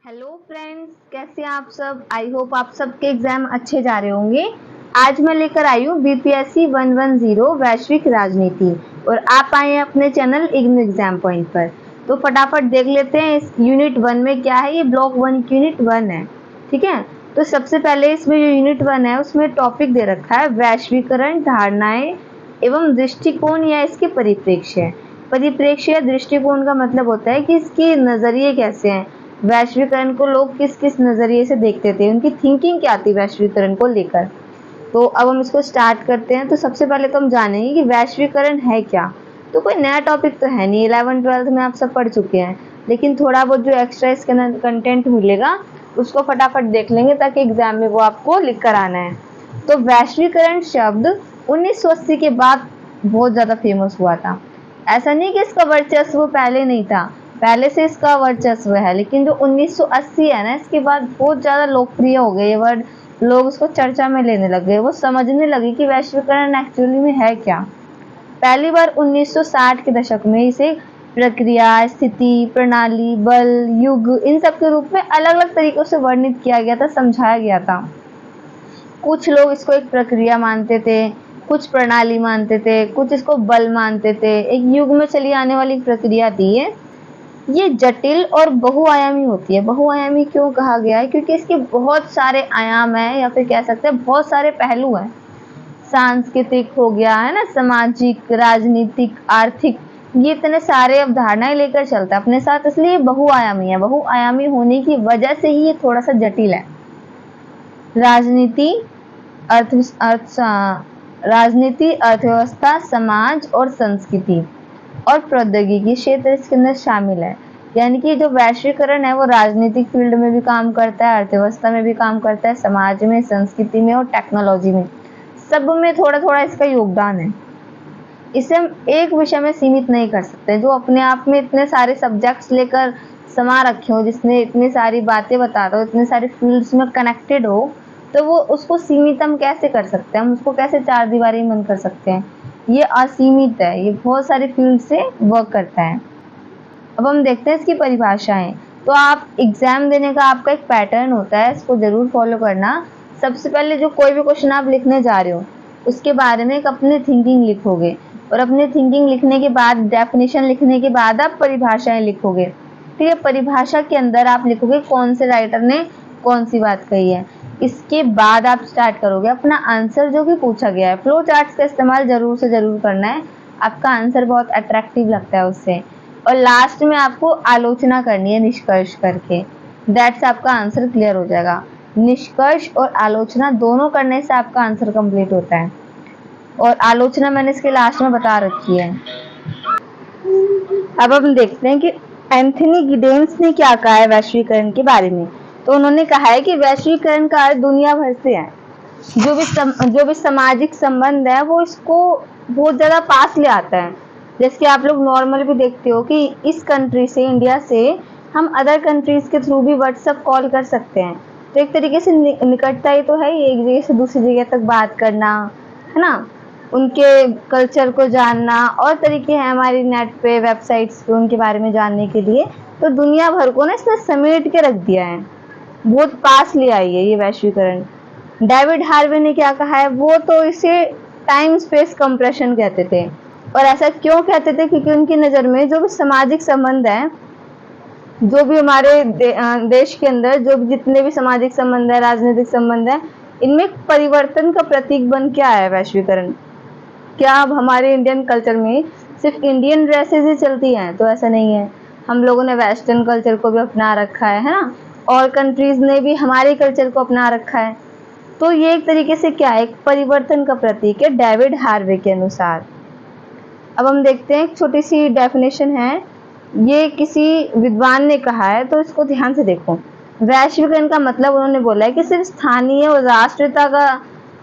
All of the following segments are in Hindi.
हेलो फ्रेंड्स, कैसे हैं आप सब। आई होप आप सबके एग्जाम अच्छे जा रहे होंगे। आज मैं लेकर आई हूँ बीपीएससी 110 वैश्विक राजनीति और आप आए हैं अपने चैनल इग्नू एग्जाम पॉइंट पर। तो फटाफट देख लेते हैं इस यूनिट 1 में क्या है। ये ब्लॉक 1 की यूनिट 1 है, ठीक है। तो सबसे पहले इसमें जो यूनिट 1 है उसमें टॉपिक दे रखा है वैश्वीकरण, धारणाएं एवं दृष्टिकोण या इसके परिप्रेक्ष्य। परिप्रेक्ष्य या दृष्टिकोण का मतलब होता है कि इसके नजरिए कैसे हैं, वैश्वीकरण को लोग किस किस नज़रिए से देखते थे, उनकी थिंकिंग क्या थी वैश्वीकरण को लेकर। तो अब हम इसको स्टार्ट करते हैं। तो सबसे पहले तो हम जानेंगे कि वैश्वीकरण है क्या। तो कोई नया टॉपिक तो है नहीं, 11th-12th में आप सब पढ़ चुके हैं, लेकिन थोड़ा बहुत जो एक्स्ट्रा इसके अंदर कंटेंट मिलेगा उसको फटाफट देख लेंगे ताकि एग्जाम में वो आपको लिख कर आना है। तो वैश्वीकरण शब्द 1980 के बाद बहुत ज़्यादा फेमस हुआ था। ऐसा नहीं कि इसका वर्चस्व पहले नहीं था, पहले से इसका वर्चस्व है, लेकिन जो 1980 है ना, इसके बाद बहुत ज़्यादा लोकप्रिय हो गए ये वर्ड। लोग उसको चर्चा में लेने लग गए, वो समझने लगे कि वैश्वीकरण एक्चुअली में है क्या। पहली बार 1960 के दशक में इसे प्रक्रिया, स्थिति, प्रणाली, बल, युग इन सब के रूप में अलग अलग तरीकों से वर्णित किया गया था, समझाया गया था। कुछ लोग इसको एक प्रक्रिया मानते थे, कुछ प्रणाली मानते थे, कुछ इसको बल मानते थे। एक युग में चली आने वाली प्रक्रिया थी ये जटिल और बहुआयामी होती है। बहुआयामी क्यों कहा गया है? क्योंकि इसके बहुत सारे आयाम हैं, या फिर कह सकते हैं बहुत सारे पहलू हैं। सांस्कृतिक हो गया है ना, सामाजिक, राजनीतिक, आर्थिक, ये इतने सारे अवधारणाएं लेकर चलता है अपने साथ, इसलिए बहुआयामी है। बहुआयामी होने की वजह से ही ये थोड़ा सा जटिल है। राजनीति, राजनीति, अर्थव्यवस्था, समाज और संस्कृति और प्रौद्योगिकी क्षेत्र इसके अंदर शामिल है। यानी कि जो वैश्वीकरण है वो राजनीतिक फील्ड में भी काम करता है, अर्थव्यवस्था में भी काम करता है, समाज में, संस्कृति में और टेक्नोलॉजी में, सब में थोड़ा थोड़ा इसका योगदान है। इसे हम एक विषय में सीमित नहीं कर सकते। जो अपने आप में इतने सारे सब्जेक्ट्स लेकर समा रखे हो, जिसमें इतनी सारी बातें बता रहा हो, इतने सारे फील्ड्स में कनेक्टेड हो, तो वो उसको सीमित हम कैसे कर सकते हैं, हम उसको कैसे चार दीवारी बंद कर सकते हैं। ये असीमित है, ये बहुत सारे फील्ड से वर्क करता है। अब हम देखते हैं इसकी परिभाषाएं। तो आप एग्जाम देने का आपका एक पैटर्न होता है, इसको जरूर फॉलो करना। सबसे पहले जो कोई भी क्वेश्चन आप लिखने जा रहे हो उसके बारे में एक अपनी थिंकिंग लिखोगे, और अपनी थिंकिंग लिखने के बाद, डेफिनेशन लिखने के बाद आप परिभाषाएं लिखोगे, ठीक है। परिभाषा के अंदर आप लिखोगे कौन से राइटर ने कौन सी बात कही है। इसके बाद आप स्टार्ट करोगे अपना आंसर जो कि पूछा गया है। फ्लो चार्ट्स का इस्तेमाल जरूर से जरूर करना है, आपका आंसर बहुत अट्रैक्टिव लगता है उससे। और लास्ट में आपको आलोचना करनी है निष्कर्ष करके, दैट्स आपका आंसर क्लियर हो जाएगा। निष्कर्ष और आलोचना दोनों करने से आपका आंसर कंप्लीट होता है, और आलोचना मैंने इसके लास्ट में बता रखी है। अब हम देखते हैं कि एंथनी गिडेन्स ने क्या कहा है वैश्वीकरण के बारे में। तो उन्होंने कहा है कि वैश्वीकरण का अर्थ दुनिया भर से है। जो भी सामाजिक संबंध है वो इसको बहुत ज़्यादा पास ले आता है। जैसे कि आप लोग नॉर्मल भी देखते हो कि इस कंट्री से, इंडिया से, हम अदर कंट्रीज के थ्रू भी व्हाट्सएप कॉल कर सकते हैं। तो एक तरीके से निकटता ही तो है, एक जगह से दूसरी जगह तक बात करना, है ना, उनके कल्चर को जानना, और तरीके हैं हमारी नेट पे, वेबसाइट्स पे उनके बारे में जानने के लिए। तो दुनिया भर को ना इसने समेट के रख दिया है, बहुत पास ले आई है ये वैश्वीकरण। डेविड हार्वे ने क्या कहा है, वो तो इसे टाइम स्पेस कंप्रेशन कहते थे। और ऐसा क्यों कहते थे? क्योंकि उनकी नज़र में जो भी सामाजिक संबंध है, जो भी हमारे देश के अंदर जो भी जितने भी सामाजिक संबंध है, राजनीतिक संबंध है, इनमें परिवर्तन का प्रतीक बन के आया है वैश्वीकरण। क्या अब हमारे इंडियन कल्चर में सिर्फ इंडियन ड्रेसेस ही चलती हैं? तो ऐसा नहीं है, हम लोगों ने वेस्टर्न कल्चर को भी अपना रखा है ना, और कंट्रीज ने भी हमारे कल्चर को अपना रखा है। तो ये एक तरीके से क्या है, एक परिवर्तन का प्रतीक है डेविड हार्वे के अनुसार। अब हम देखते हैं, एक छोटी सी डेफिनेशन है, ये किसी विद्वान ने कहा है, तो इसको ध्यान से देखो। वैश्वीकरण का मतलब उन्होंने बोला है कि सिर्फ स्थानीय और राष्ट्रीयता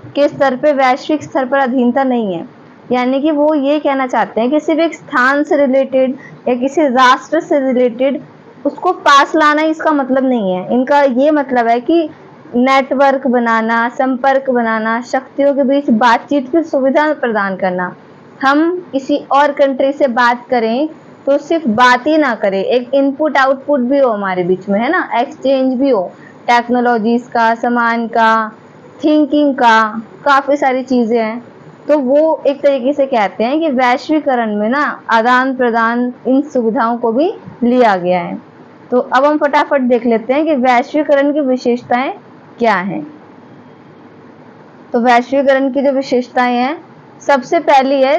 के स्तर पे, वैश्विक स्तर पर अधीनता नहीं है। यानी कि वो ये कहना चाहते हैं कि सिर्फ एक स्थान से रिलेटेड या किसी राष्ट्र से रिलेटेड उसको पास लाना इसका मतलब नहीं है। इनका ये मतलब है कि नेटवर्क बनाना, संपर्क बनाना, शक्तियों के बीच बातचीत की सुविधा प्रदान करना। हम किसी और कंट्री से बात करें तो सिर्फ बात ही ना करे, एक इनपुट आउटपुट भी हो हमारे बीच में, है ना, एक्सचेंज भी हो टेक्नोलॉजीज का, सामान का, थिंकिंग का, काफी सारी चीजें हैं। तो वो एक तरीके से कहते हैं कि वैश्वीकरण में ना आदान प्रदान इन सुविधाओं को भी लिया गया है। तो अब हम फटाफट देख लेते हैं कि वैश्वीकरण की विशेषताएं क्या हैं। तो वैश्वीकरण की जो विशेषताएं हैं, सबसे पहली है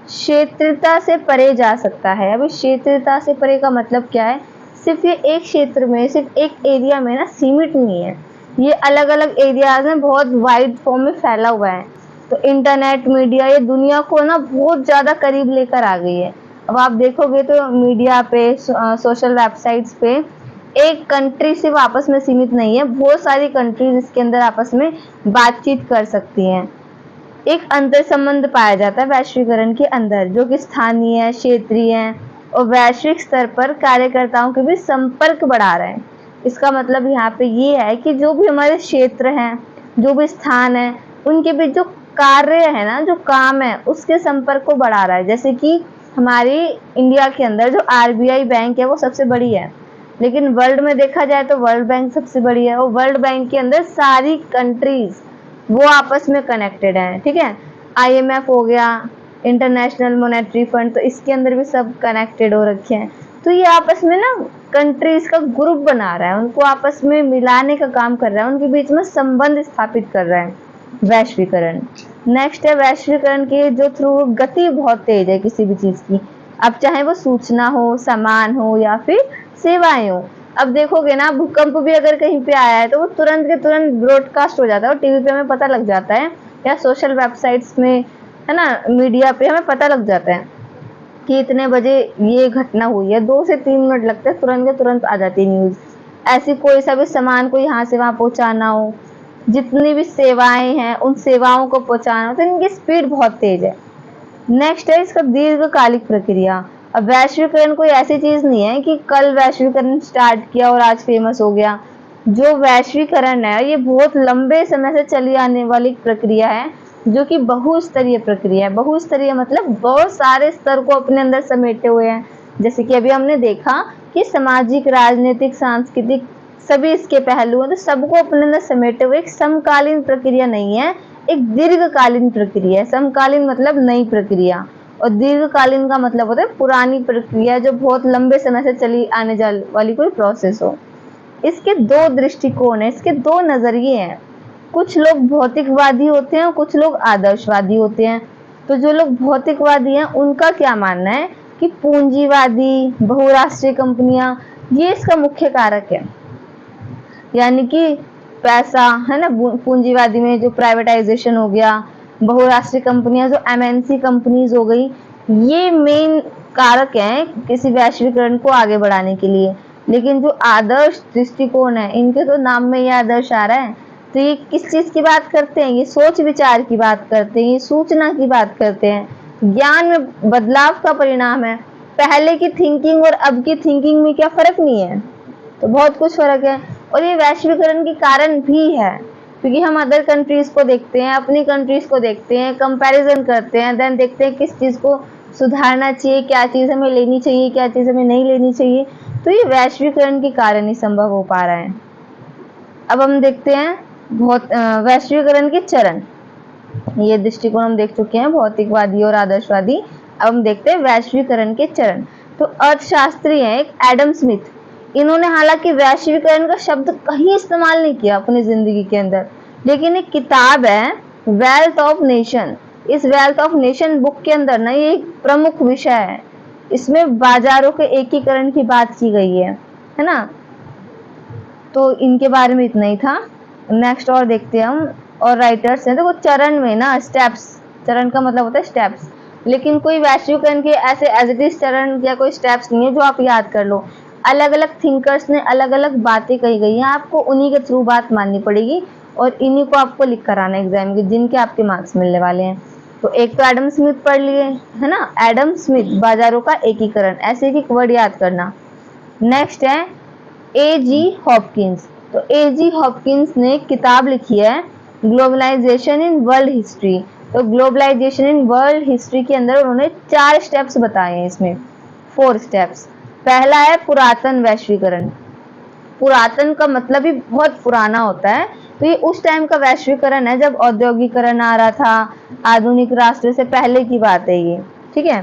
क्षेत्रता से परे जा सकता है। अभी क्षेत्रता से परे का मतलब क्या है, सिर्फ ये एक क्षेत्र में, सिर्फ एक एरिया में ना सीमित नहीं है, ये अलग अलग एरियाज में बहुत वाइड फॉर्म में फैला हुआ है। तो इंटरनेट मीडिया ये दुनिया को ना बहुत ज़्यादा करीब लेकर आ गई है। अब आप देखोगे तो मीडिया पे, सोशल वेबसाइट्स पे एक कंट्री सिर्फ आपस में सीमित नहीं है, बहुत सारी कंट्रीज इसके अंदर आपस में बातचीत कर सकती हैं। एक अंतर संबंध पाया जाता है वैश्वीकरण के अंदर, जो कि स्थानीय, क्षेत्रीय और वैश्विक स्तर पर कार्यकर्ताओं के बीच संपर्क बढ़ा रहे हैं। इसका मतलब यहाँ पे ये है कि जो भी हमारे क्षेत्र हैं, जो भी स्थान है, उनके बीच जो कार्य है ना, जो काम है, उसके संपर्क को बढ़ा रहा है। जैसे कि हमारी इंडिया के अंदर जो RBI बैंक है वो सबसे बड़ी है, लेकिन वर्ल्ड में देखा जाए तो वर्ल्ड बैंक सबसे बड़ी है, और वर्ल्ड बैंक के अंदर सारी कंट्रीज वो आपस में कनेक्टेड है, ठीक है। IMF हो गया, इंटरनेशनल मॉनेटरी फंड, तो इसके अंदर भी सब कनेक्टेड हो रखे हैं। तो ये आपस में ना कंट्रीज का ग्रुप बना रहा है, उनको आपस में मिलाने का काम कर रहा है, उनके बीच में संबंध स्थापित कर रहा है वैश्वीकरण। नेक्स्ट है वैश्वीकरण के जो थ्रू गति बहुत तेज है किसी भी चीज की। अब चाहे वो सूचना हो, सामान हो या फिर सेवाएं हो। अब देखोगे ना, भूकंप भी अगर कहीं पे आया है तो वो तुरंत के तुरंत ब्रॉडकास्ट हो जाता है और टीवी पे हमें पता लग जाता है, या सोशल वेबसाइट्स में, है ना, मीडिया पे हमें पता लग जाता है कि इतने बजे ये घटना हुई है। 2 से 3 मिनट लगते हैं, तुरंत के तुरंत आ जाती है न्यूज। ऐसी कोई सा भी सामान को यहाँ से वहां पहुंचाना हो, जितनी भी सेवाएं हैं उन सेवाओं को पहुंचाना हो, तो इनकी स्पीड बहुत तेज है। नेक्स्ट है इसका दीर्घकालिक प्रक्रिया। अब वैश्वीकरण कोई ऐसी चीज नहीं है कि कल वैश्वीकरण स्टार्ट किया और आज फेमस हो गया। जो वैश्वीकरण है ये बहुत लंबे समय से चली आने वाली प्रक्रिया है, जो कि बहुस्तरीय प्रक्रिया है। बहुस्तरीय मतलब बहुत सारे स्तर को अपने अंदर समेटे हुए हैं। जैसे कि अभी हमने देखा कि सामाजिक, राजनीतिक, सांस्कृतिक सभी इसके पहलू हैं, तो सबको अपने अंदर समेटे हुए एक समकालीन प्रक्रिया नहीं है, एक दीर्घकालीन प्रक्रिया है। समकालीन मतलब नई प्रक्रिया, और दीर्घकालीन का मतलब होता है पुरानी प्रक्रिया जो बहुत लंबे समय से चली आने वाली कोई प्रोसेस हो। इसके 2 दृष्टिकोण है, इसके 2 नजरिए हैं। कुछ लोग भौतिकवादी होते हैं और कुछ लोग आदर्शवादी होते हैं। तो जो लोग भौतिकवादी हैं उनका क्या मानना है कि पूंजीवादी, बहुराष्ट्रीय कंपनियां ये इसका मुख्य कारक है, यानी कि पैसा, है ना, पूंजीवादी में जो प्राइवेटाइजेशन हो गया, बहुराष्ट्रीय कंपनियां जो MNC कंपनीज हो गई, ये मेन कारक हैं किसी वैश्वीकरण को आगे बढ़ाने के लिए। लेकिन जो आदर्श दृष्टिकोण है, इनके तो नाम में ये आदर्श आ रहा है, तो ये किस चीज की बात करते हैं, ये सोच विचार की बात करते हैं, ये सूचना की बात करते हैं, ज्ञान में बदलाव का परिणाम है। पहले की थिंकिंग और अब की थिंकिंग में क्या फर्क नहीं है, तो बहुत कुछ फर्क है। और ये वैश्वीकरण के कारण भी है, क्योंकि हम अदर कंट्रीज को देखते हैं, अपनी कंट्रीज को देखते हैं, कंपैरिजन करते हैं, देन देखते हैं किस चीज को सुधारना चाहिए, क्या चीज हमें लेनी चाहिए, क्या चीज हमें नहीं लेनी चाहिए। तो ये वैश्वीकरण के कारण ही संभव हो पा रहा है। अब हम देखते हैं वैश्वीकरण के चरण। ये दृष्टिकोण हम देख चुके हैं, भौतिकवादी और आदर्शवादी। अब हम देखते हैं वैश्वीकरण के चरण। तो अर्थशास्त्री है एक एडम स्मिथ, इन्होंने हालांकि वैश्वीकरण का शब्द कहीं इस्तेमाल नहीं किया अपनी जिंदगी के अंदर, लेकिन एक किताब है वेल्थ ऑफ नेशन। इस वेल्थ ऑफ नेशन बुक के अंदर ना ये एक प्रमुख विषय है, इसमें बाजारों के एकीकरण की बात की गई है ना। तो इनके बारे में इतना ही था। नेक्स्ट और देखते हैं हम, और राइटर्स हैं। देखो चरण में ना स्टेप्स, चरण का मतलब होता है स्टेप्स, लेकिन कोई वैश्वीकरण के ऐसे एज इट इज चरण या कोई स्टेप्स नहीं है जो आप याद कर लो। अलग अलग थिंकर्स ने अलग अलग बातें कही गई हैं, आपको उन्हीं के थ्रू बात माननी पड़ेगी और इन्हीं को आपको लिख कर आना एग्जाम के, जिनके आपके मार्क्स मिलने वाले हैं। तो एक तो एडम स्मिथ पढ़ लिए, है ना, एडम स्मिथ, बाजारों का एकीकरण, ऐसे एक वर्ड याद करना। नेक्स्ट है A.G. हॉपकिंस। तो A.G. हॉपकिंस ने किताब लिखी है ग्लोबलाइजेशन इन वर्ल्ड हिस्ट्री। तो ग्लोबलाइजेशन इन वर्ल्ड हिस्ट्री के अंदर उन्होंने 4 स्टेप्स बताए हैं इसमें। 4 स्टेप्स। पहला है पुरातन वैश्वीकरण। पुरातन का मतलब ही बहुत पुराना होता है, तो ये उस टाइम का वैश्वीकरण है जब औद्योगिकरण आ रहा था, आधुनिक राष्ट्र से पहले की बात है ये, ठीक है।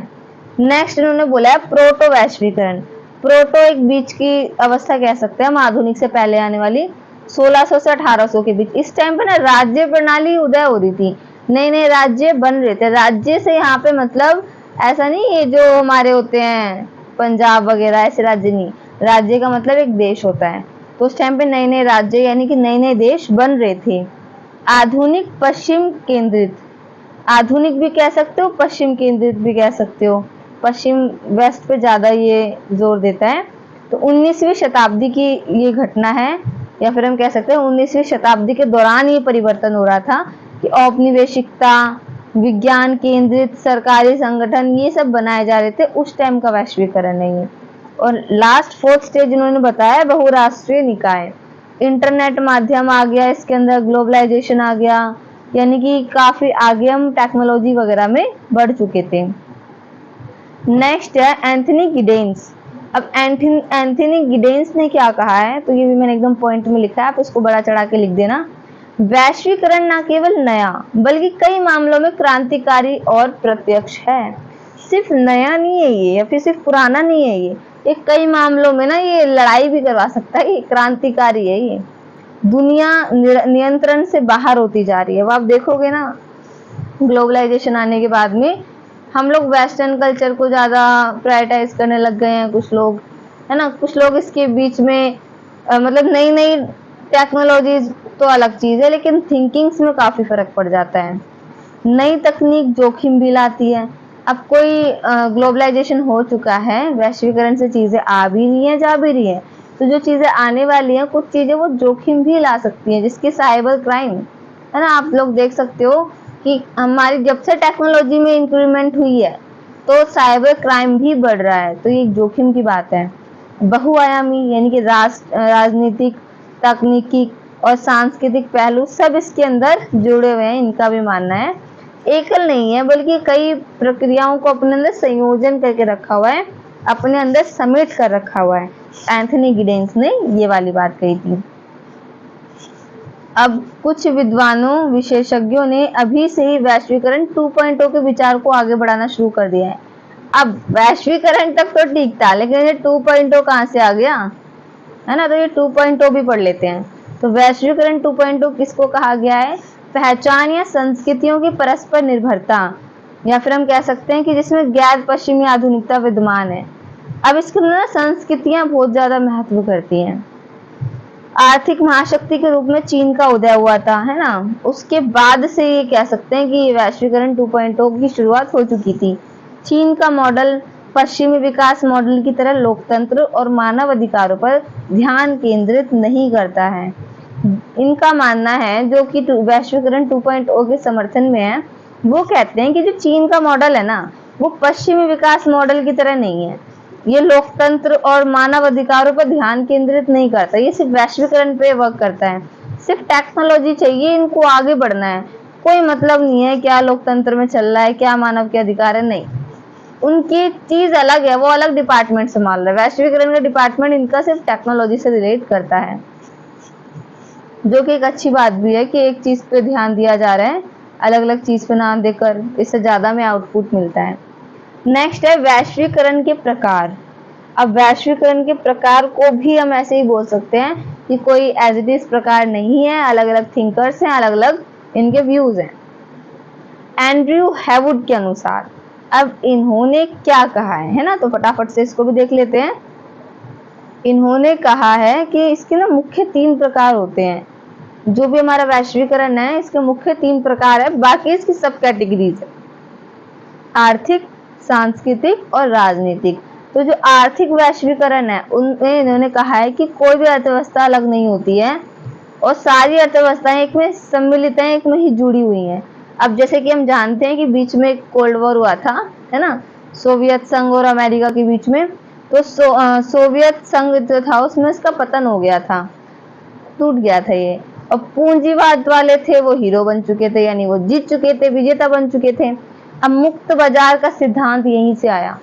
नेक्स्ट इन्होंने बोला है प्रोटो वैश्वीकरण। प्रोटो एक बीच की अवस्था कह सकते हैं हम, आधुनिक से पहले आने वाली, 1600 से 1800 के बीच। इस टाइम पे ना राज्य प्रणाली उदय हो रही थी, नए नए राज्य बन रहे थे। राज्य से यहाँ पे मतलब ऐसा नहीं ये जो हमारे होते हैं पंजाब वगैरह, ऐसे राज्य नहीं, राज्य का मतलब एक देश होता है। तो उस टाइम पे नए नए राज्य यानी कि नए नए देश बन रहे थे। आधुनिक पश्चिम केंद्रित, आधुनिक भी कह सकते हो, पश्चिम केंद्रित भी कह सकते हो। पश्चिम वेस्ट पे ज्यादा ये जोर देता है। तो 19वीं शताब्दी की ये घटना है, या फिर हम कह सकते हैं 19वीं शताब्दी के दौरान ये परिवर्तन हो रहा था कि औपनिवेशिकता, विज्ञान केंद्रित सरकारी संगठन ये सब बनाए जा रहे थे। उस टाइम का वैश्वीकरण है ये। और लास्ट 4th स्टेज इन्होंने बताया बहुराष्ट्रीय निकाय। इंटरनेट माध्यम आ गया इसके अंदर, ग्लोबलाइजेशन आ गया, यानी कि काफी आगे हम टेक्नोलॉजी वगैरह में बढ़ चुके थे। नेक्स्ट है एंथनी गिडेंस। अब एंथनी गिडेंस ने क्या कहा है, तो ये भी मैंने एकदम पॉइंट में लिखा है, आप इसको बड़ा चढ़ा के लिख देना। वैश्वीकरण न केवल नया बल्कि कई मामलों में क्रांतिकारी और प्रत्यक्ष है। सिर्फ नया नहीं है ये, या फिर सिर्फ पुराना नहीं है ये कई मामलों में ना ये लड़ाई भी करवा सकता है, ये क्रांतिकारी है ये। दुनिया नियंत्रण से बाहर होती जा रही है। अब आप देखोगे ना ग्लोबलाइजेशन आने के बाद में हम लोग वेस्टर्न कल्चर को ज्यादा प्रायोरिटाइज करने लग गए हैं, कुछ लोग, है ना। कुछ लोग इसके बीच में मतलब नई नई टेक्नोलॉजीज तो अलग चीज है, लेकिन थिंकिंग्स में काफी फर्क पड़ जाता है। नई तकनीक जोखिम भी लाती है। अब कोई ग्लोबलाइजेशन हो चुका है, वैश्वीकरण से चीजें आ भी रही हैं, जा भी रही हैं, तो जो चीजें आने वाली हैं कुछ चीजें वो जोखिम भी ला सकती हैं, जिसकी साइबर क्राइम, है ना। आप लोग देख सकते हो कि हमारी जब से टेक्नोलॉजी में इंक्रीमेंट हुई है तो साइबर क्राइम भी बढ़ रहा है, तो ये एक जोखिम की बात है। बहुआयामी यानी कि राजनीतिक, तकनीकी और सांस्कृतिक पहलू सब इसके अंदर जुड़े हुए हैं, इनका भी मानना है। एकल नहीं है बल्कि कई प्रक्रियाओं को अपने अंदर संयोजन करके रखा हुआ है, अपने अंदर समेट कर रखा हुआ है। एंथनी गिडेंस ने ये वाली बात कही थी। अब कुछ विद्वानों, विशेषज्ञों ने अभी से ही वैश्वीकरण 2.0 के विचार को आगे बढ़ाना शुरू कर दिया है। अब वैश्वीकरण तक तो ठीक था, लेकिन ये 2.0 कहाँ से आ गया, है ना। तो ये 2.0 भी पढ़ लेते हैं। तो वैश्वीकरण 2.0 किसको कहा गया है? पहचान या संस्कृतियों की परस्पर निर्भरता, या फिर हम कह सकते हैं कि जिसमें गैर पश्चिमी आधुनिकता विद्यमान है। अब इसके अंदर संस्कृतियां बहुत ज्यादा महत्व करती हैं। आर्थिक महाशक्ति के रूप में चीन का उदय हुआ था, है ना। उसके बाद से ये कह सकते हैं कि वैश्वीकरण 2.0 की शुरुआत हो चुकी थी। चीन का मॉडल पश्चिमी विकास मॉडल की तरह लोकतंत्र और मानव अधिकारों पर ध्यान केंद्रित नहीं करता है। इनका मानना है, जो कि वैश्वीकरण 2.0 के समर्थन में है, वो कहते हैं कि जो चीन का मॉडल है ना, वो पश्चिमी विकास मॉडल की तरह नहीं है। ये लोकतंत्र और मानव अधिकारों पर ध्यान केंद्रित नहीं करता, ये सिर्फ वैश्वीकरण पे वर्क करता है। सिर्फ टेक्नोलॉजी चाहिए, इनको आगे बढ़ना है, कोई मतलब नहीं है क्या लोकतंत्र में चल रहा है, क्या मानव के अधिकार है, नहीं। उनकी चीज अलग है, वो अलग डिपार्टमेंट संभाल रहा है। वैश्वीकरण का डिपार्टमेंट इनका सिर्फ टेक्नोलॉजी से रिलेट करता है, जो कि एक अच्छी बात भी है कि एक चीज पे ध्यान दिया जा रहा है, अलग अलग चीज पे नाम देकर इससे ज्यादा में आउटपुट मिलता है। नेक्स्ट है वैश्वीकरण के प्रकार। अब वैश्वीकरण के प्रकार को भी हम ऐसे ही बोल सकते हैं कि कोई एज इट इज प्रकार नहीं है, अलग अलग थिंकर्स हैं, अलग अलग इनके व्यूज हैं। एंड्रयू हैवुड के अनुसार, अब इन्होंने क्या कहा है ना, तो फटाफट से इसको भी देख लेते हैं। इन्होंने कहा है कि इसके ना मुख्य 3 प्रकार होते हैं। जो भी हमारा वैश्वीकरण है इसके मुख्य 3 प्रकार है, बाकी इसकी सब कैटेगरीज है, आर्थिक, सांस्कृतिक और राजनीतिक। तो जो आर्थिक वैश्वीकरण है उनमें इन्होंने कहा है कि कोई भी अर्थव्यवस्था अलग नहीं होती है और सारी अर्थव्यवस्थाएं एक में सम्मिलित हैं, एक में ही जुड़ी हुई हैं। अब जैसे कि हम जानते हैं कि बीच में कोल्ड वॉर हुआ था, है ना, सोवियत संघ और अमेरिका के बीच में। तो सोवियत संघ जो था उसमें इसका पतन हो गया था, टूट गया था ये। और पूंजीवाद वाले थे वो हीरो बन चुके थे, यानी वो जीत चुके थे, विजेता बन चुके थे। अब मुक्त बाजार का सिद्धांत यहीं से आया।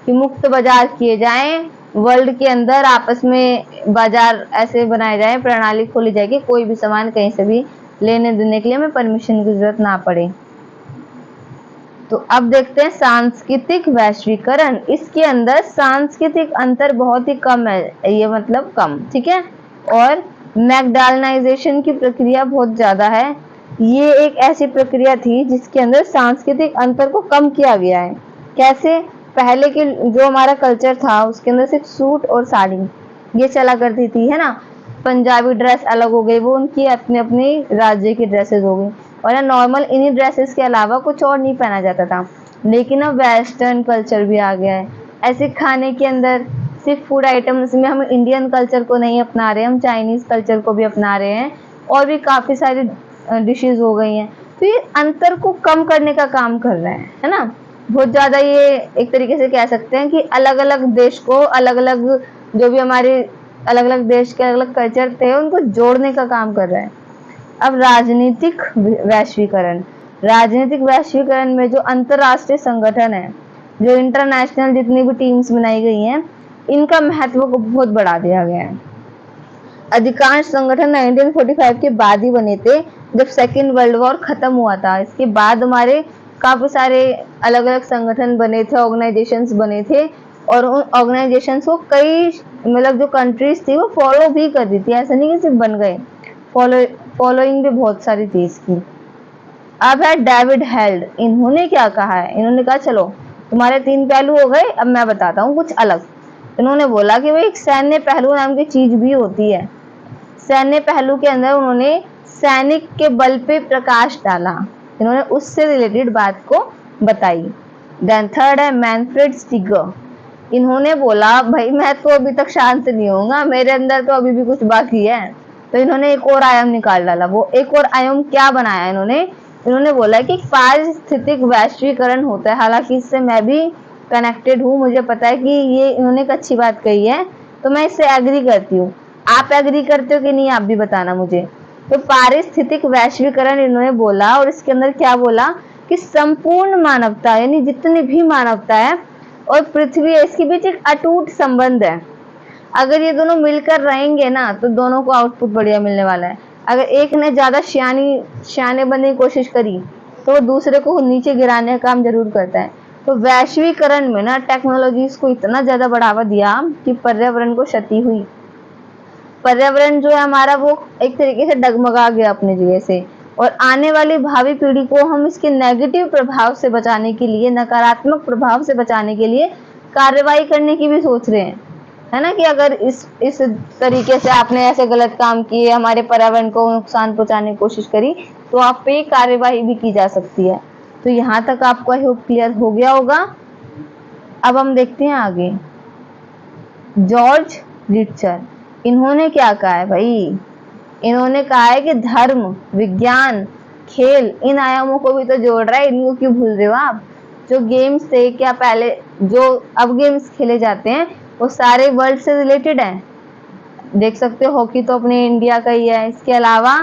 कि मुक्त बाजार किए जाएं, वर्ल्ड के अंदर आपस में बाजार ऐसे बनाए जाएं, प्रणाली खोली जाए कि कोई भी सामान कहीं से भी लेने देने के लिए हमें परमिशन की जरूरत ना पड़े। तो अब देखते हैं सांस्कृतिक वैश्वीकरण। इसके अंदर सांस्कृतिक अंतर बहुत ही कम है, ये मतलब कम, ठीक है। और मैकडॉलनाइजेशन की प्रक्रिया बहुत ज्यादा है। ये एक ऐसी प्रक्रिया थी जिसके अंदर सांस्कृतिक अंतर को कम किया गया है। कैसे? पहले के जो हमारा कल्चर था उसके अंदर सिर्फ सूट और साड़ी ये चला करती थी, है ना। पंजाबी ड्रेस अलग हो गई, वो उनकी अपने अपने राज्य की ड्रेसेस हो गई, और नॉर्मल इन्हीं ड्रेसेस के अलावा कुछ और नहीं पहना जाता था। लेकिन अब वेस्टर्न कल्चर भी आ गया है। ऐसे खाने के अंदर सिर्फ फूड आइटम्स में हम इंडियन कल्चर को नहीं अपना रहे, हम चाइनीज कल्चर को भी अपना रहे हैं, और भी काफ़ी सारी डिशेज हो गई हैं। तो ये अंतर को कम करने का काम कर रहे हैं, है ना। बहुत ज़्यादा ये एक तरीके से कह सकते हैं कि अलग अलग देश को, अलग अलग जो भी हमारे अलग अलग देश के अलग अलग कल्चर थे उनको जोड़ने का काम कर रहे हैं। अब राजनीतिक वैश्वीकरण। राजनीतिक वैश्वीकरण में जो अंतरराष्ट्रीय संगठन है, जो इंटरनेशनल जितनी भी टीम्स बनाई गई हैं, इनका महत्व को बहुत बढ़ा दिया गया है। अधिकांश संगठन 1945 के बाद ही बने थे, जब सेकेंड वर्ल्ड वॉर खत्म हुआ था। इसके बाद हमारे काफी सारे अलग अलग संगठन बने थे, ऑर्गेनाइजेशंस बने थे, और उन ऑर्गेनाइजेशंस को कई मतलब जो कंट्रीज थी वो फॉलो भी कर रही थी, ऐसा नहीं कि सिर्फ बन गए, फॉलोइंग भी बहुत सारी थी इसकी। अब है डेविड हेल्ड। इन्होंने क्या कहा है? इन्होंने कहा चलो तुम्हारे 3 पहलू हो गए, अब मैं बताता हूँ कुछ अलग। इन्होंने बोला कि भाई एक सैन्य पहलू नाम की चीज भी होती है। सैन्य पहलू के अंदर उन्होंने सैनिक के बल पे प्रकाश डाला, इन्होंने उससे रिलेटेड बात को बताई। देन थर्ड है मैनफ्रेड स्टिगर। इन्होंने बोला भाई मैं तो अभी तक शांत नहीं होऊंगा, मेरे अंदर तो अभी भी कुछ बाकी है। तो इन्होंने एक और आयाम निकाल डाला। वो एक और आयाम क्या बनाया इन्होंने बोला कि पारिस्थितिक वैश्वीकरण होता है। हालांकि इससे मैं भी कनेक्टेड हूँ, मुझे पता है कि ये इन्होंने एक अच्छी बात कही है, तो मैं इससे एग्री करती हूँ। आप एग्री करते हो कि नहीं, आप भी बताना मुझे। तो पारिस्थितिक वैश्वीकरण इन्होंने बोला, और इसके अंदर क्या बोला कि संपूर्ण मानवता यानी जितनी भी मानवता है और पृथ्वी है, इसके बीच एक अटूट संबंध है। अगर ये दोनों मिलकर रहेंगे ना तो दोनों को आउटपुट बढ़िया मिलने वाला है। अगर एक ने ज्यादा सियाने बनने की कोशिश करी तो वो दूसरे को नीचे गिराने का काम जरूर करता है। तो वैश्वीकरण में ना टेक्नोलॉजीज को इतना ज्यादा बढ़ावा दिया कि पर्यावरण को क्षति हुई। पर्यावरण जो है हमारा वो एक तरीके से डगमगा गया अपनी जगह से, और आने वाली भावी पीढ़ी को हम इसके नेगेटिव प्रभाव से बचाने के लिए, नकारात्मक प्रभाव से बचाने के लिए कार्रवाई करने की भी सोच रहे हैं, है ना। कि अगर इस तरीके से आपने ऐसे गलत काम किए, हमारे पर्यावरण को नुकसान पहुंचाने की कोशिश करी, तो आप पे कार्रवाई भी की जा सकती है। तो यहाँ तक आपको आई होप क्लियर हो गया होगा। अब हम देखते हैं आगे। जॉर्ज रिचर, इन्होंने क्या कहा है भाई? इन्होंने कहा है कि धर्म, विज्ञान, खेल, इन आयामों को भी तो जोड़ रहा है, इनको क्यों भूल रहे हो आप? जो गेम्स थे, क्या पहले जो अब गेम्स खेले जाते हैं वो सारे वर्ल्ड से रिलेटेड है। देख सकते हो हॉकी तो अपने इंडिया का ही है, इसके अलावा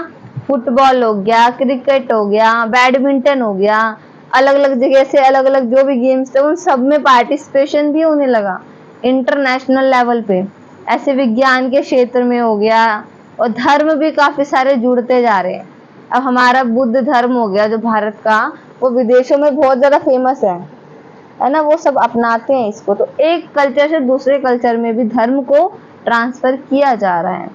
फुटबॉल हो गया, क्रिकेट हो गया, बैडमिंटन हो गया, अलग अलग जगह से अलग अलग जो भी गेम्स थे उन सब में पार्टिसिपेशन भी होने लगा इंटरनेशनल लेवल पे। ऐसे विज्ञान के क्षेत्र में हो गया, और धर्म भी काफी सारे जुड़ते जा रहे हैं। अब हमारा बुद्ध धर्म हो गया जो भारत का, वो विदेशों में बहुत ज्यादा फेमस है ना, वो सब अपनाते हैं इसको। तो एक कल्चर से दूसरे कल्चर में भी धर्म को ट्रांसफर किया जा रहा है।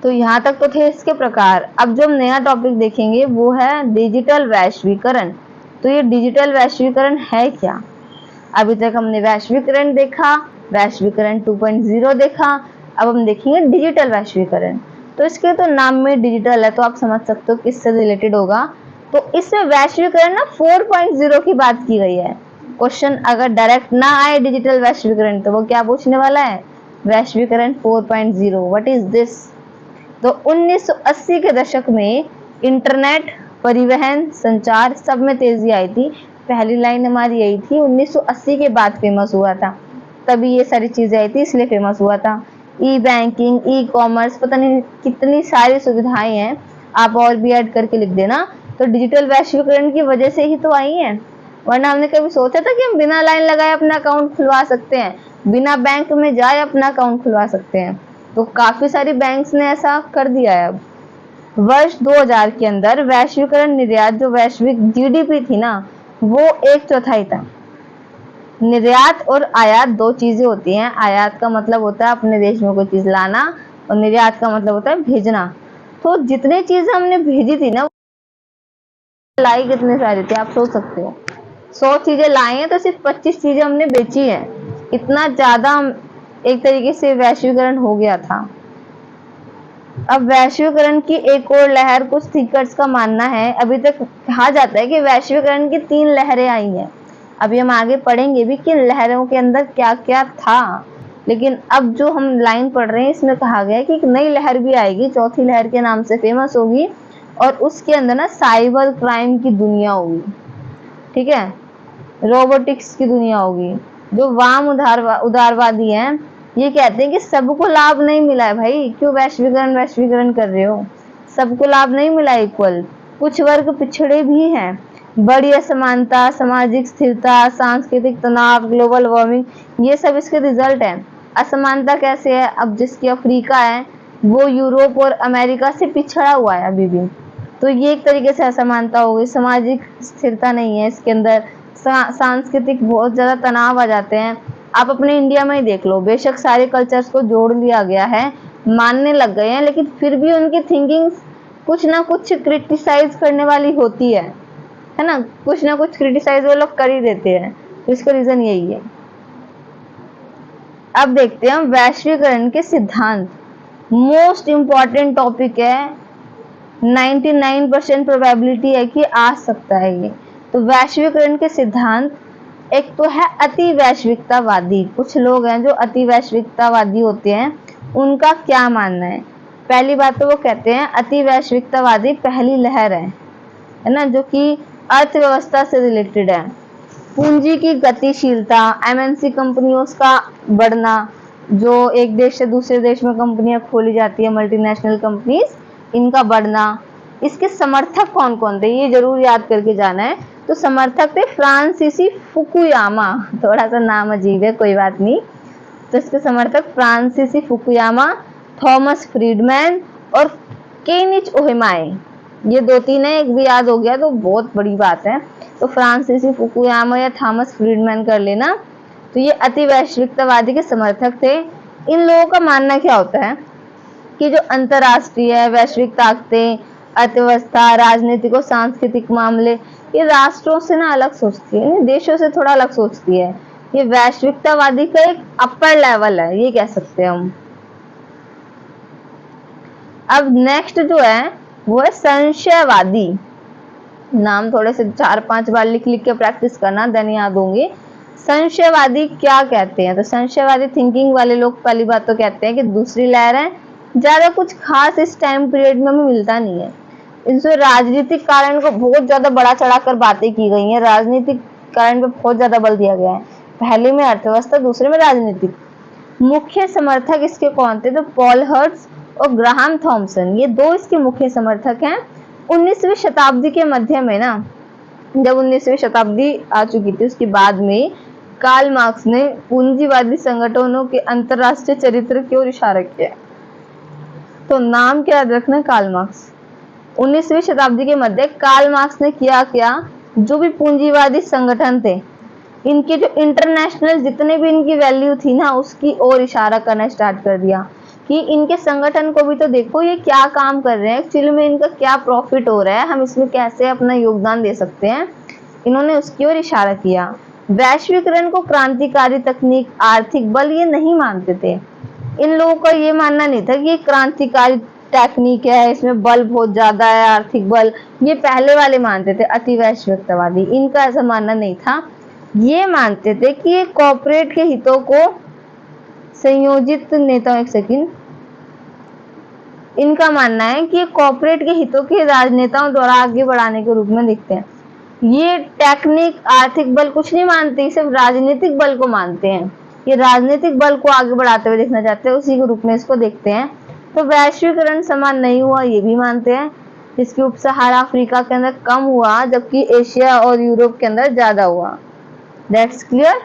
तो यहाँ तक तो थे इसके प्रकार। अब जो हम नया टॉपिक देखेंगे वो है डिजिटल वैश्वीकरण। तो ये डिजिटल वैश्वीकरण है क्या? अभी तक हमने वैश्वीकरण देखा, वैश्वीकरण 2.0 देखा, अब हम देखेंगे डिजिटल वैश्वीकरण। तो इसके तो नाम में डिजिटल है, तो आप समझ सकते हो किससे रिलेटेड होगा। तो इसमें वैश्वीकरण ना 4.0 की बात की गई है। क्वेश्चन अगर डायरेक्ट ना आए डिजिटल वैश्वीकरण तो वो क्या पूछने वाला है? वैश्वीकरण 4.0 व्हाट इज दिस? तो 1980 के दशक में इंटरनेट, परिवहन, संचार सब में तेजी आई थी। पहली लाइन हमारी यही थी, 1980 के बाद फेमस हुआ था, तभी ये सारी चीजें आई थी इसलिए फेमस हुआ था। ई बैंकिंग, ई कॉमर्स, पता नहीं कितनी सारी सुविधाएं हैं, आप और भी ऐड करके लिख देना। तो डिजिटल वैश्वीकरण की वजह से ही तो आई है वरना हमने कभी सोचा था कि हम बिना लाइन लगाए अपना अकाउंट खुलवा सकते हैं, बिना बैंक में जाए अपना अकाउंट खुलवा सकते हैं। तो काफी सारी बैंक्स ने ऐसा कर दिया है अब। वर्ष 2000 के अंदर वैश्वीकरण निर्यात जो वैश्विक जीडीपी थी ना, वो 1/4 था। निर्यात और आयात दो चीजें होती हैं। आयात का मतलब होता है अपने देश में कोई चीज लाना, और निर्यात का मतलब होता है भेजना। तो जितनी चीजें हमने भेजी थी ना, लाई कितने सारी थी आप सोच सकते हो। 100 चीजें लाई हैं तो सिर्फ 25 चीजें हमने बेची हैं। इतना ज्यादा एक तरीके से वैश्वीकरण हो गया था। अब वैश्वीकरण की एक और लहर, कुछ थिंकर्स का मानना है, अभी तक कहा जाता है कि वैश्वीकरण की 3 लहरें आई हैं। अभी हम आगे पढ़ेंगे भी कि लहरों के अंदर क्या क्या था, लेकिन अब जो हम लाइन पढ़ रहे हैं इसमें कहा गया है कि एक नई लहर भी आएगी, चौथी लहर के नाम से फेमस होगी, और उसके अंदर ना साइबर क्राइम की दुनिया होगी, ठीक है, रोबोटिक्स की दुनिया होगी। जो वाम उदारवादी हैं ये कहते हैं कि सबको लाभ नहीं मिला है भाई, क्यों वैश्वीकरण कर रहे हो, सबको लाभ नहीं मिला इक्वल, कुछ वर्ग पिछड़े भी हैं। बड़ी असमानता, सामाजिक स्थिरता, सांस्कृतिक तनाव, ग्लोबल वार्मिंग, ये सब इसके रिजल्ट हैं। असमानता कैसे है, अब जिसकी अफ्रीका है वो यूरोप और अमेरिका से पिछड़ा हुआ है अभी भी, तो ये एक तरीके से असमानता हो गई। सामाजिक स्थिरता नहीं है इसके अंदर, सांस्कृतिक बहुत ज्यादा तनाव आ जाते हैं। आप अपने इंडिया में ही देख लो, बेशक सारे कल्चर्स को जोड़ लिया गया है, मानने लग गए हैं, लेकिन फिर भी उनकी थिंकिंग कुछ ना कुछ क्रिटिसाइज करने वाली होती है ना, कुछ ना कुछ क्रिटिसाइज वो लोग कर ही देते हैं। तो इसका रीजन यही है। अब देखते हैं वैश्वीकरण के सिद्धांत। मोस्ट इंपॉर्टेंट टॉपिक है, 99% प्रोबेबिलिटी है कि आ सकता है ये। तो वैश्वीकरण के सिद्धांत, एक तो है अति वैश्विकतावादी। कुछ लोग हैं जो अति वैश्विकतावादी होते हैं, उनका क्या मानना है। पहली बात तो वो कहते हैं अति वैश्विकतावादी पहली लहर है ना, जो कि अर्थव्यवस्था से रिलेटेड है। पूंजी की गतिशीलता, एमएनसी कंपनियों का बढ़ना, जो एक देश से दूसरे देश में कंपनियां खोली जाती है, मल्टीनेशनल कंपनीज, इनका बढ़ना। इसके समर्थक कौन कौन थे ये जरूर याद करके जाना है। तो समर्थक थे फ्रांसीसी फुकुयामा, थोड़ा सा नाम अजीब है, कोई बात नहीं। तो इसके समर्थक फ्रांसीसी फुकुयामा, थॉमस फ्रीडमैन और केनिच ओहिमाए, ये 2-3 है, एक भी याद हो गया तो बहुत बड़ी बात है। तो फ्रांसीसी फुकुयामा या थॉमस फ्रीडमैन कर लेना। तो ये अति वैश्विकतावादी के समर्थक थे। इन लोगों का मानना क्या होता है कि जो अंतरराष्ट्रीय वैश्विक ताकतें, अर्थव्यवस्था, राजनीतिक और सांस्कृतिक मामले, ये राष्ट्रों से ना अलग सोचती है, देशों से थोड़ा अलग सोचती है। ये वैश्विकतावादी का एक अपर लेवल है, ये कह सकते हैं हम। अब नेक्स्ट जो है वो है संशयवादी। नाम थोड़े से 4-5 बार लिख लिख के प्रैक्टिस करना, देन याद होंगे। संशयवादी क्या कहते हैं, तो संशयवादी थिंकिंग वाले लोग पहली बात तो कहते हैं कि दूसरी लहर है, ज्यादा कुछ खास इस टाइम पीरियड में हमें मिलता नहीं है। इनसे राजनीतिक कारण को बहुत ज्यादा बढ़ा चढ़ाकर बातें की गई हैं, राजनीतिक कारण पे बहुत ज्यादा बल दिया गया है। पहले में अर्थव्यवस्था, दूसरे में राजनीतिक। मुख्य समर्थक इसके कौन थे, तो पॉल हर्ट्ज और ग्राहम थॉमसन, ये दो इसके मुख्य समर्थक हैं। 19वीं शताब्दी के मध्य में ना, जब 19वीं शताब्दी आ चुकी थी, उसके बाद में कार्ल मार्क्स ने पूंजीवादी संगठनों के अंतरराष्ट्रीय चरित्र की ओर इशारा किया। तो नाम क्या याद रखना, कार्ल मार्क्स। 19वीं शताब्दी के मध्य कार्ल मार्क्स ने क्या, जो भी पूंजीवादी संगठन थे, इनके जो इंटरनेशनल जितने भी इनकी वैल्यू थी ना, उसकी ओर इशारा करना स्टार्ट कर दिया कि इनके संगठन को भी तो देखो, ये क्या काम कर रहे हैं, एक्चुअली में इनका क्या प्रॉफिट हो रहा है, हम इसमें कैसे अपना योगदान दे सकते हैं, इन्होंने उसकी ओर इशारा किया। वैश्वीकरण को क्रांतिकारी तकनीक, आर्थिक बल ये नहीं मानते थे। इन लोगों का ये मानना नहीं था कि ये क्रांतिकारी टेक्निक है, इसमें बल बहुत ज्यादा है, आर्थिक बल, ये पहले वाले मानते थे अति वैश्विकतावादी। इनका ऐसा मानना नहीं था, ये मानते थे कि ये कॉर्पोरेट के हितों को संयोजित नेताओं, एक सेकंड, इनका मानना है कि कॉर्पोरेट के हितों के राजनेताओं द्वारा आगे बढ़ाने के रूप में दिखते हैं। ये टेक्निक, आर्थिक बल कुछ नहीं मानते, सिर्फ राजनीतिक बल को मानते हैं। ये राजनीतिक बल को आगे बढ़ाते हुए देखना चाहते हैं, उसी के रूप में इसको देखते हैं। तो वैश्वीकरण समान नहीं हुआ, ये भी मानते हैं। जिसकी उप सहारा अफ्रीका के अंदर कम हुआ, जबकि एशिया और यूरोप के अंदर ज्यादा हुआ। That's clear.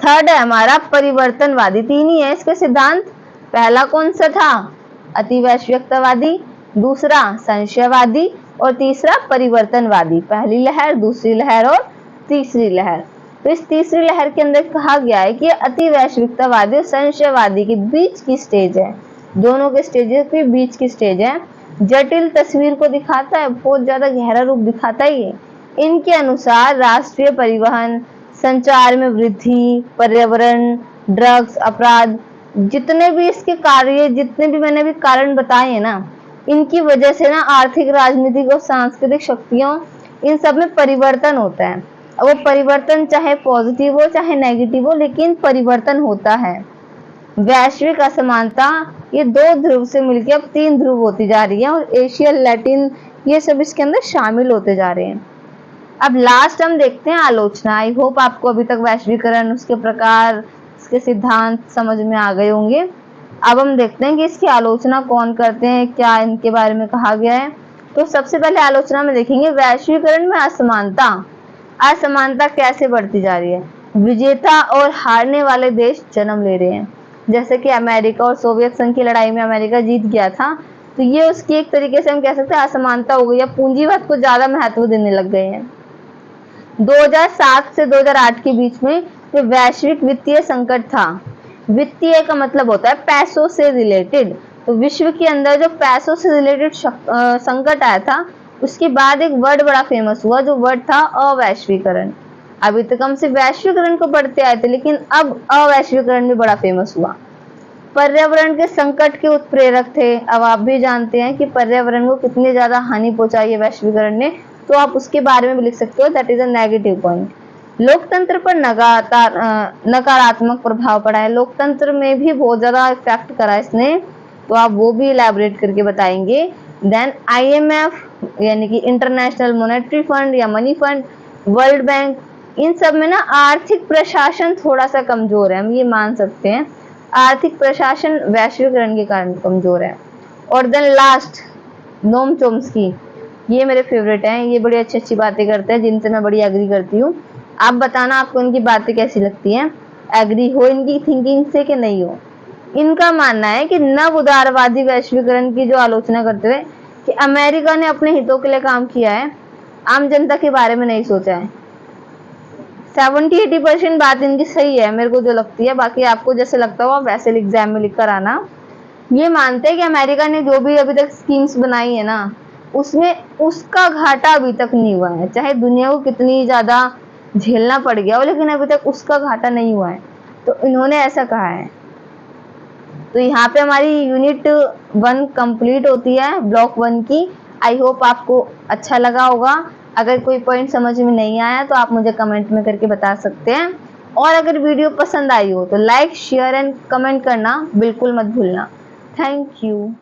थर्ड है हमारा परिवर्तनवादी। तीन ही है इसके सिद्धांत। पहला कौन सा था? अति वैश्विकतावादी, दूसरा संशयवादी और तीसरा परिवर्तनवादी। पहली लहर, दूसरी लहर और तीसरी लहर। तो इस तीसरी लहर के अंदर कहा गया है कि अति वैश्विकतावादी और संशयवादी के बीच की स्टेज है, दोनों के स्टेजेस के बीच की स्टेज है। जटिल तस्वीर को दिखाता है, बहुत ज्यादा गहरा रूप दिखाता है ये। इनके अनुसार राष्ट्रीय परिवहन, संचार में वृद्धि, पर्यावरण, ड्रग्स, अपराध, जितने भी इसके कार्य, जितने भी मैंने अभी कारण बताए हैं ना, इनकी वजह से ना आर्थिक, राजनीतिक और सांस्कृतिक शक्तियों, इन सब में परिवर्तन होता है। वो परिवर्तन चाहे पॉजिटिव हो चाहे नेगेटिव हो, लेकिन परिवर्तन होता है। वैश्विक असमानता ये 2 ध्रुव से मिलकर अब 3 ध्रुव होती जा रही है और एशिया, लैटिन, ये सब इसके अंदर शामिल होते जा रहे हैं। अब लास्ट हम देखते हैं आलोचना। आई होप आपको अभी तक वैश्वीकरण, उसके प्रकार, इसके सिद्धांत समझ में आ गए होंगे। अब हम देखते हैं कि इसकी आलोचना कौन करते हैं, क्या इनके बारे में कहा गया है। तो सबसे पहले आलोचना में देखेंगे वैश्वीकरण में असमानता। असमानता कैसे बढ़ती जा रही है? विजेता और हारने वाले देश जन्म ले रहे हैं। जैसे कि अमेरिका और सोवियत संघ की लड़ाई में अमेरिका जीत गया था, तो ये उसकी एक तरीके से हम कह सकते हैं असमानता हो गई है। पूंजीवाद को ज्यादा महत्व देने लग गए हैं। 2007 से 2008 के बीच में जो वैश्विक वित्तीय संकट था, वित्तीय का मतलब होता है पैसों से रिलेटेड, तो विश्व के अंदर जो पैसों से रिलेटेड संकट आया था, उसके बाद एक वर्ड बड़ा फेमस हुआ, जो वर्ड था अवैश्वीकरण। अभी तक हम सिर्फ वैश्वीकरण को पढ़ते आए थे, लेकिन अब अवैश्वीकरण भी बड़ा फेमस हुआ। पर्यावरण के संकट के उत्प्रेरक थे। अब आप भी जानते हैं कि पर्यावरण को कितनी ज्यादा हानि पहुंचाई है वैश्वीकरण ने, तो आप उसके बारे में भी लिख सकते हो, that is a negative point. लोकतंत्र पर नकारात्मक प्रभाव पड़ा है। लोकतंत्र में भी बहुत ज्यादा इफेक्ट करा इसने, तो आप वो भी इलैबोरेट करके बताएंगे। देन IMF यानी कि इंटरनेशनल मॉनेटरी फंड या मनी फंड, वर्ल्ड बैंक, इन सब में ना आर्थिक प्रशासन थोड़ा सा कमजोर है, हम ये मान सकते हैं। आर्थिक प्रशासन वैश्वीकरण के कारण कमजोर है। और देन लास्ट नोम चोम्स्की, ये मेरे फेवरेट हैं। ये बड़ी अच्छी अच्छी बातें करते हैं, जिनसे मैं बड़ी एग्री करती हूँ। आप बताना आपको इनकी बातें कैसी लगती हैं, एग्री हो इनकी थिंकिंग से कि नहीं हो। इनका मानना है कि नव उदारवादी वैश्वीकरण की जो आलोचना करते हुए कि अमेरिका ने अपने हितों के लिए काम किया है, आम जनता के बारे में नहीं सोचा है। 70-80% बात इनकी सही है, मेरे को जो लगती है। बाकी आपको जैसे लगता हो आप वैसे एग्जाम में लिख कर आना। ये मानते हैं कि अमेरिका ने जो भी अभी तक स्कीम्स बनाई है ना, उसमें उसका घाटा अभी तक नहीं हुआ है। चाहे दुनिया को कितनी ज्यादा झेलना पड़ गया हो, लेकिन अभी तक उसका घाटा नहीं हुआ है, तो इन्होंने ऐसा कहा है। तो यहाँ पे हमारी यूनिट 1 कंप्लीट होती है, ब्लॉक 1 की। आई होप आपको अच्छा लगा होगा। अगर कोई पॉइंट समझ में नहीं आया तो आप मुझे कमेंट में करके बता सकते हैं। और अगर वीडियो पसंद आई हो तो लाइक, शेयर एंड कमेंट करना बिल्कुल मत भूलना। Thank you.